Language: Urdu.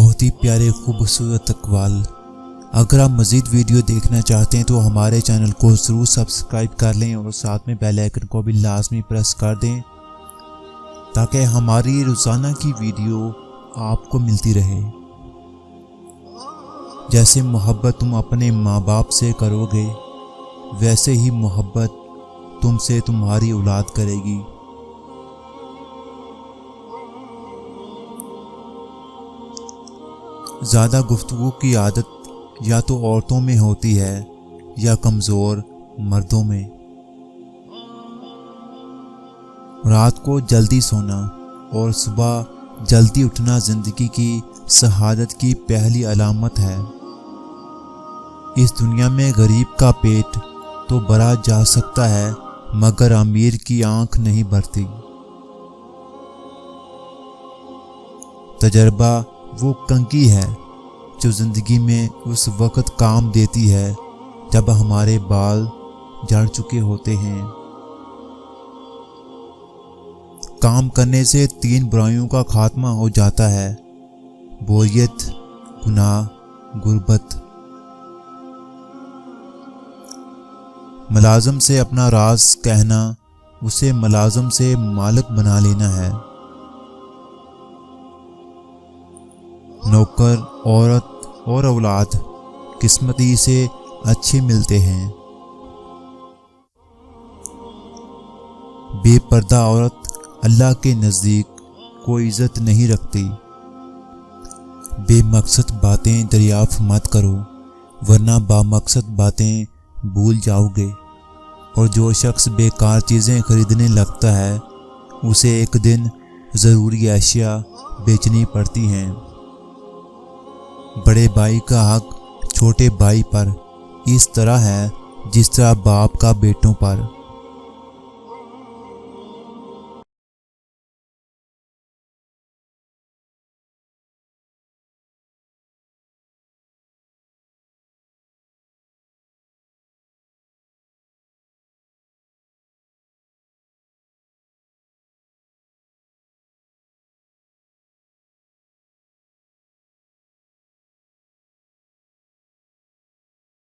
بہت ہی پیارے خوبصورت اقوال۔ اگر آپ مزید ویڈیو دیکھنا چاہتے ہیں تو ہمارے چینل کو ضرور سبسکرائب کر لیں اور ساتھ میں بیل آئیکن کو بھی لازمی پریس کر دیں تاکہ ہماری روزانہ کی ویڈیو آپ کو ملتی رہے۔ جیسے محبت تم اپنے ماں باپ سے کرو گے ویسے ہی محبت تم سے تمہاری اولاد کرے گی۔ زیادہ گفتگو کی عادت یا تو عورتوں میں ہوتی ہے یا کمزور مردوں میں۔ رات کو جلدی سونا اور صبح جلدی اٹھنا زندگی کی سعادت کی پہلی علامت ہے۔ اس دنیا میں غریب کا پیٹ تو بھرا جا سکتا ہے مگر امیر کی آنکھ نہیں بھرتی۔ تجربہ وہ کنگھی ہے جو زندگی میں اس وقت کام دیتی ہے جب ہمارے بال جھڑ چکے ہوتے ہیں۔ کام کرنے سے 3 برائیوں کا خاتمہ ہو جاتا ہے: بوریت، گناہ، غربت۔ ملازم سے اپنا راز کہنا اسے ملازم سے مالک بنا لینا ہے۔ نوکر، عورت اور اولاد قسمتی سے اچھے ملتے ہیں۔ بے پردہ عورت اللہ کے نزدیک کوئی عزت نہیں رکھتی۔ بے مقصد باتیں دریافت مت کرو ورنہ بامقصد باتیں بھول جاؤ گے، اور جو شخص بیکار چیزیں خریدنے لگتا ہے اسے ایک دن ضروری اشیاء بیچنی پڑتی ہیں۔ بڑے بھائی کا حق چھوٹے بھائی پر اس طرح ہے جس طرح باپ کا بیٹوں پر۔